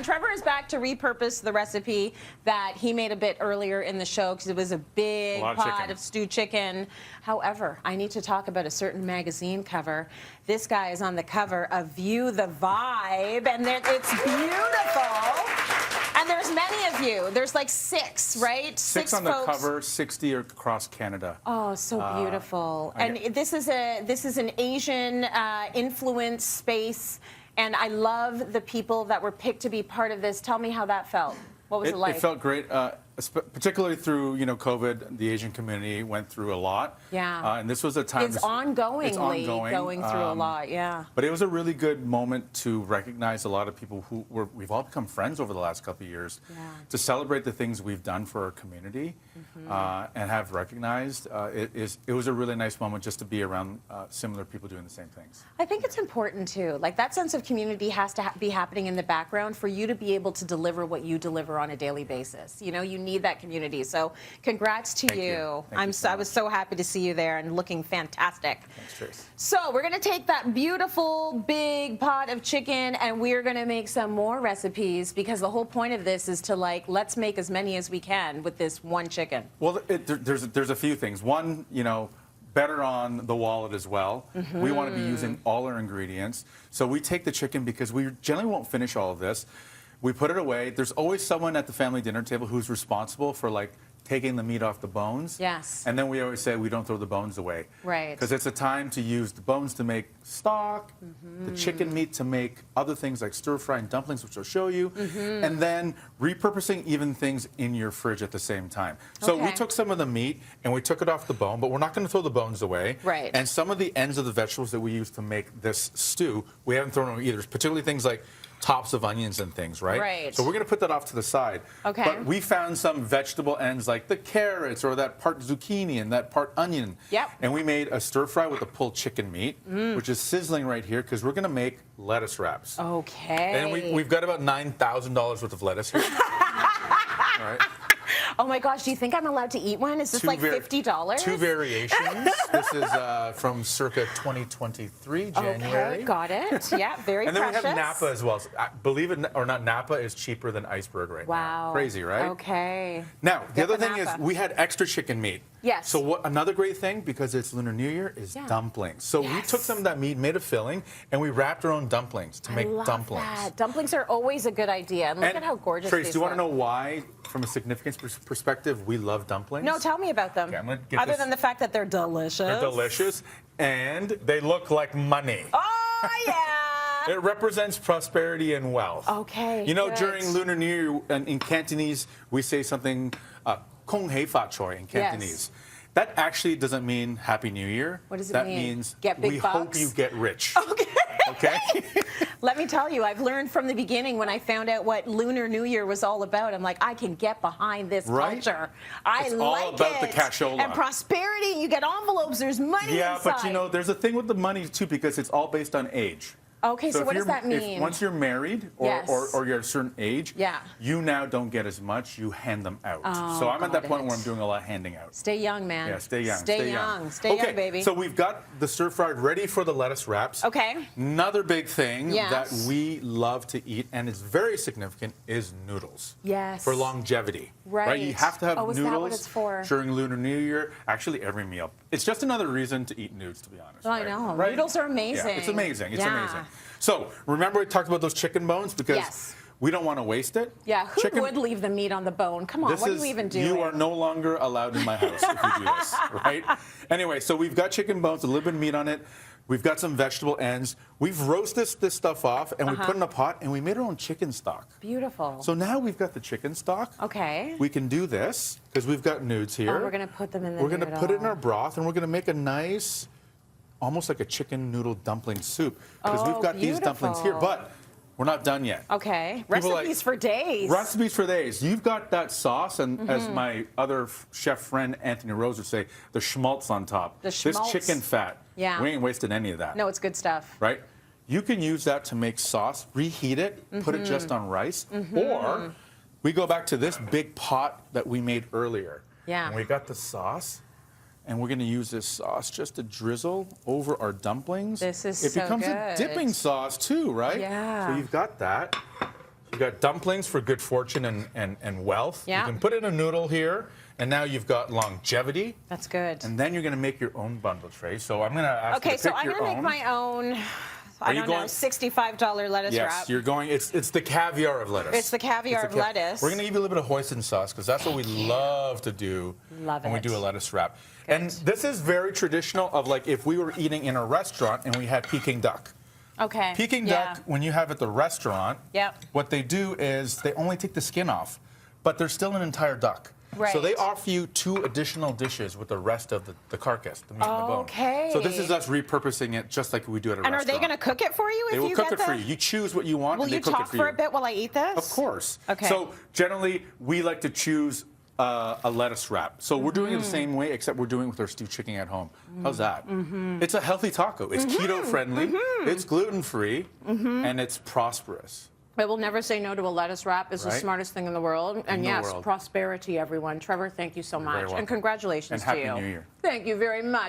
Trevor is back to repurpose the recipe that he made a bit earlier in the show because it was a big pot of stewed chicken. However, I need to talk about a certain magazine cover. This guy is on the cover of View the Vibe, and it's beautiful. And there's many of you. There's like 6, right? Six on folks. The cover, 60 across Canada. Oh, so beautiful. And this is an Asian influence space, and I love the people that were picked to be part of this. Tell me how that felt. What was it like? It felt great, particularly through COVID. The Asian community went through a lot. Yeah. And this was a time. It's ongoing going through a lot. Yeah. But it was a really good moment to recognize a lot of people who we've all become friends over the last couple of years. Yeah. To celebrate the things we've done for our community, and have recognized. It was a really nice moment just to be around similar people doing the same things. I think it's important too. Like that sense of community has to be happening in the background for you to be able to deliver what you deliver on a daily basis. You know, you need that community. So congrats to you. I was so happy to see you there and looking fantastic. Thanks, Trace. So we're going to take that beautiful big pot of chicken and we're going to make some more recipes because the whole point of this is to let's make as many as we can with this one chicken. Well, there's a few things. One, better on the wallet as well. We want to be using all our ingredients. So we take the chicken because we generally won't finish all of this. We put it away. There's always someone at the family dinner table who's responsible for taking the meat off the bones. Yes. And then we always say we don't throw the bones away. Right. Because it's a time to use the bones to make stock, the chicken meat to make other things like stir-fry and dumplings, which I'll show you, and then repurposing even things in your fridge at the same time. So we took some of the meat and we took it off the bone, but we're not going to throw the bones away. Right. And some of the ends of the vegetables that we use to make this stew, we haven't thrown away either, particularly things like tops of onions and things, right? Right. So we're going to put that off to the side. Okay. But we found some vegetable ends like the carrots or that part zucchini and that part onion. Yep. And we made a stir fry with the pulled chicken meat, which is sizzling right here because we're going to make lettuce wraps. Okay. And we've got about $9,000 worth of lettuce here. All right. Oh my gosh, do you think I'm allowed to eat one? Is this like $50? 2 variations. This is from circa 2023, January. Okay, got it. Yeah, very and then precious. we have Napa as well. So, believe it or not, Napa is cheaper than iceberg right now. Wow. Crazy, right? Okay. Now, the other thing Napa. is we had extra chicken meat. Yes. So another great thing, because it's Lunar New Year, is dumplings. So we took some of that meat, made a filling, and we wrapped our own dumplings to make dumplings. That. Dumplings are always a good idea. And look at how gorgeous Trace, these do you want to look. know why, from a significance perspective, we love dumplings? No, tell me about them. Okay, I'm gonna get Other than the fact that they're delicious. They're delicious, and they look like money. Oh, yeah. It represents prosperity and wealth. Okay, good. good. During Lunar New Year, in Cantonese, we say something, Kong Hei Fa Choi in Cantonese. Yes. That actually doesn't mean Happy New Year. What does it mean? mean? That means get big we bucks? hope you get rich. Okay. Okay? Let me tell you, I've learned from the beginning when I found out what Lunar New Year was all about. I'm like, I can get behind this culture. It's all about the cashola. And prosperity, you get envelopes, there's money inside. But there's a thing with the money too, because it's all based on age. Okay, so what does that mean? Once you're married or you're at a certain age, you now don't get as much, you hand them out. Oh, so I'm at that point where I'm doing a lot of handing out. Stay young, man. Yeah, stay young. Stay young. Stay young, baby. So we've got the stir fry ready for the lettuce wraps. Okay. Another big thing that we love to eat, and it's very significant, is noodles. Yes. For longevity. Right. You have to have is that what noodles it's for? during Lunar New Year. Actually, every meal. It's just another reason to eat nudes, to be honest. I know. Right? Noodles are amazing. Yeah, it's amazing. It's amazing. So remember we talked about those chicken bones because we don't want to waste it. Yeah, who would leave the meat on the bone? Come on, what are you even doing? You are no longer allowed in my house if you do this, right? Anyway, so we've got chicken bones, a little bit of meat on it. We've got some vegetable ends. We've roasted this stuff off, and we put it in a pot, and we made our own chicken stock. Beautiful. So now we've got the chicken stock. Okay. We can do this because we've got nudes here. Oh, we're going to put them in the We're going to put it in our broth, and we're going to make a nice, almost like a chicken noodle dumpling soup because we've got these dumplings here, but we're not done yet. Okay. Recipes for days. Recipes for days. You've got that sauce, and as my other chef friend Anthony Rose would say, the schmaltz on top. The schmaltz. This chicken fat. Yeah. We ain't wasted any of that. No, it's good stuff. Right? You can use that to make sauce, reheat it, put it just on rice, or we go back to this big pot that we made earlier. Yeah. And we got the sauce. And we're going to use this sauce just to drizzle over our dumplings. This is It so becomes good. a dipping sauce too, right? Yeah. So you've got that. You got dumplings for good fortune and wealth. Yeah. You can put in a noodle here, and now you've got longevity. That's good. And then you're going to make your own bundle tray. So I'm going to ask you to pick so I'm your going to make my own. I don't know, $65 lettuce wrap. Yes, you're going. It's the caviar of lettuce. It's the caviar of lettuce. We're going to give you a little bit of hoisin sauce because that's what we love to do when we do a lettuce wrap. Good. And this is very traditional of like if we were eating in a restaurant and we had Peking duck. Okay. Peking duck, when you have at the restaurant, what they do is they only take the skin off, but there's still an entire duck. Right. So they offer you 2 additional dishes with the rest of the carcass, the meat and the bone. Okay. So this is us repurposing it just like we do at a restaurant. And are they going to cook it for you if you get They will cook it for you. You choose what you want and they cook it for you. Will you talk for a bit while I eat this? Of course. Okay. So generally, we like to choose a lettuce wrap. So we're doing it the same way, except we're doing it with our stewed chicken at home. How's that? It's a healthy taco. It's keto friendly, it's gluten free, and it's prosperous. I will never say no to a lettuce wrap. It's the smartest thing in the world. And yes, prosperity, everyone. Trevor, thank you so much. And congratulations to you. And Happy New Year. Thank you very much.